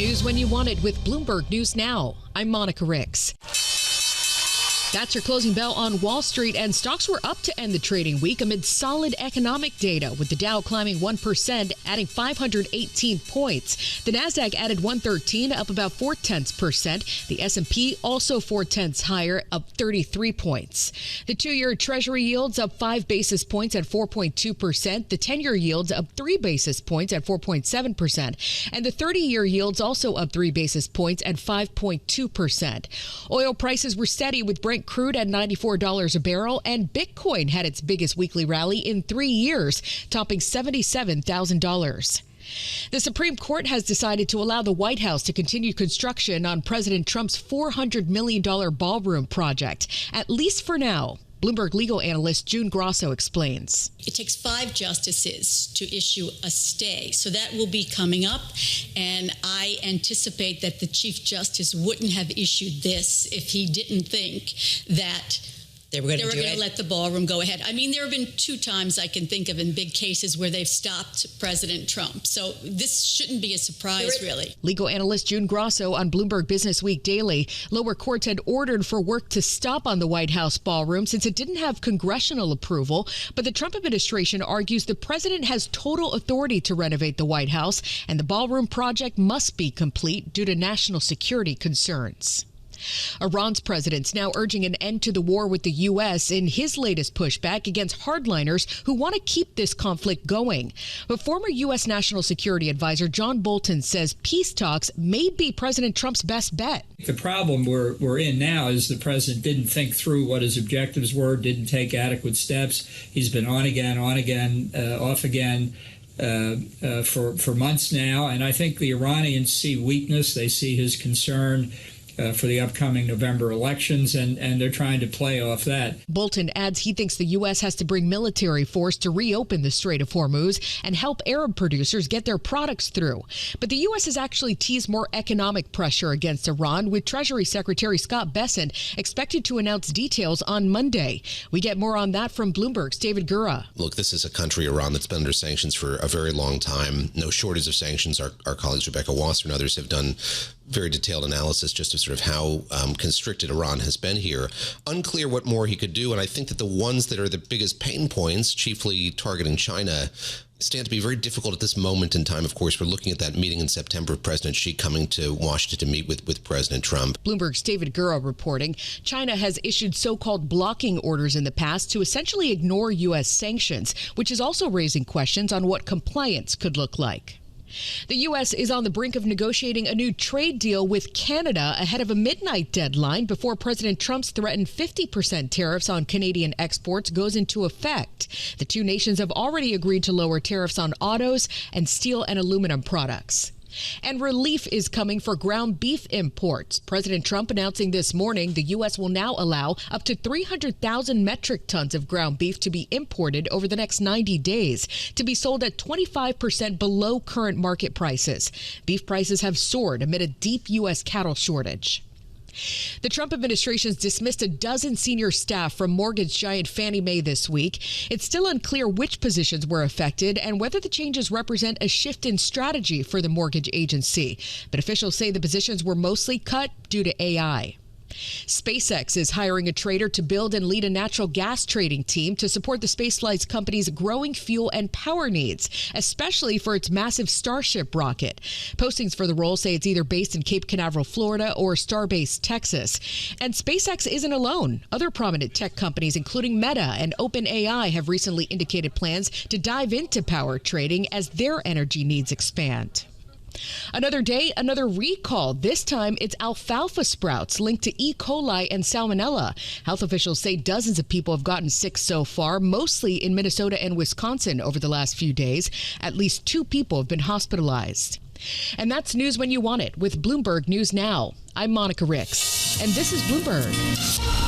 News when you want it with Bloomberg News Now. I'm Moinca Rix. That's your closing bell on Wall Street, and stocks were up to end the trading week amid solid economic data, with the Dow climbing 1%, adding 518 points. The Nasdaq added 113, up about 0.4%. The S&P also 0.4 higher, up 33 points. The 2-year Treasury yields up 5 basis points at 4.2%. The 10-year yields up 3 basis points at 4.7%. And the 30-year yields also up 3 basis points at 5.2%. Oil prices were steady, with Brent crude at $94 a barrel, and Bitcoin had its biggest weekly rally in 3 years, topping $77,000. The Supreme Court has decided to allow the White House to continue construction on President Trump's $400 million ballroom project, at least for now. Bloomberg legal analyst June Grosso explains. It takes 5 justices to issue a stay, so that will be coming up, and I anticipate that the Chief Justice wouldn't have issued this if he didn't think that they were going to let the ballroom go ahead. I mean, there have been 2 times I can think of in big cases where they've stopped President Trump. So this shouldn't be a surprise, really. Legal analyst June Grosso on Bloomberg Business Week Daily. Lower courts had ordered for work to stop on the White House ballroom since it didn't have congressional approval. But the Trump administration argues the president has total authority to renovate the White House, and the ballroom project must be complete due to national security concerns. Iran's president's now urging an end to the war with the U.S. in his latest pushback against hardliners who want to keep this conflict going. But former U.S. National Security Advisor John Bolton says peace talks may be President Trump's best bet. The problem we're in now is the president didn't think through what his objectives were, didn't take adequate steps. He's been on again, off again. For months now, and I think the Iranians see weakness. They see his concern for the upcoming November elections, and they're trying to play off that. Bolton adds he thinks the U.S. has to bring military force to reopen the Strait of Hormuz and help Arab producers get their products through. But the U.S. has actually teased more economic pressure against Iran, with Treasury Secretary Scott Bessent expected to announce details on Monday. We get more on that from Bloomberg's David Gura. Look, this is a country, Iran, that's been under sanctions for a very long time. No shortage of sanctions. Our colleagues Rebecca Wasser and others have done very detailed analysis just of sort of how constricted Iran has been here. Unclear what more he could do, and I think that the ones that are the biggest pain points, chiefly targeting China, stand to be very difficult at this moment in time. Of course, we're looking at that meeting in September of President Xi coming to Washington to meet with President Trump. Bloomberg's David Gura reporting China has issued so-called blocking orders in the past to essentially ignore U.S. sanctions, which is also raising questions on what compliance could look like. The U.S. is on the brink of negotiating a new trade deal with Canada ahead of a midnight deadline before President Trump's threatened 50% tariffs on Canadian exports goes into effect. The 2 nations have already agreed to lower tariffs on autos and steel and aluminum products. And relief is coming for ground beef imports. President Trump announcing this morning the U.S. will now allow up to 300,000 metric tons of ground beef to be imported over the next 90 days to be sold at 25% below current market prices. Beef prices have soared amid a deep U.S. cattle shortage. The Trump administration's dismissed a dozen senior staff from mortgage giant Fannie Mae this week. It's still unclear which positions were affected and whether the changes represent a shift in strategy for the mortgage agency. But officials say the positions were mostly cut due to AI. SpaceX is hiring a trader to build and lead a natural gas trading team to support the spaceflight company's growing fuel and power needs, especially for its massive Starship rocket. Postings for the role say it's either based in Cape Canaveral, Florida, or Starbase, Texas. And SpaceX isn't alone. Other prominent tech companies, including Meta and OpenAI, have recently indicated plans to dive into power trading as their energy needs expand. Another day, another recall. This time, it's alfalfa sprouts linked to E. coli and salmonella. Health officials say dozens of people have gotten sick so far, mostly in Minnesota and Wisconsin over the last few days. At least 2 people have been hospitalized. And that's news when you want it with Bloomberg News Now. I'm Moinca Rix, and this is Bloomberg.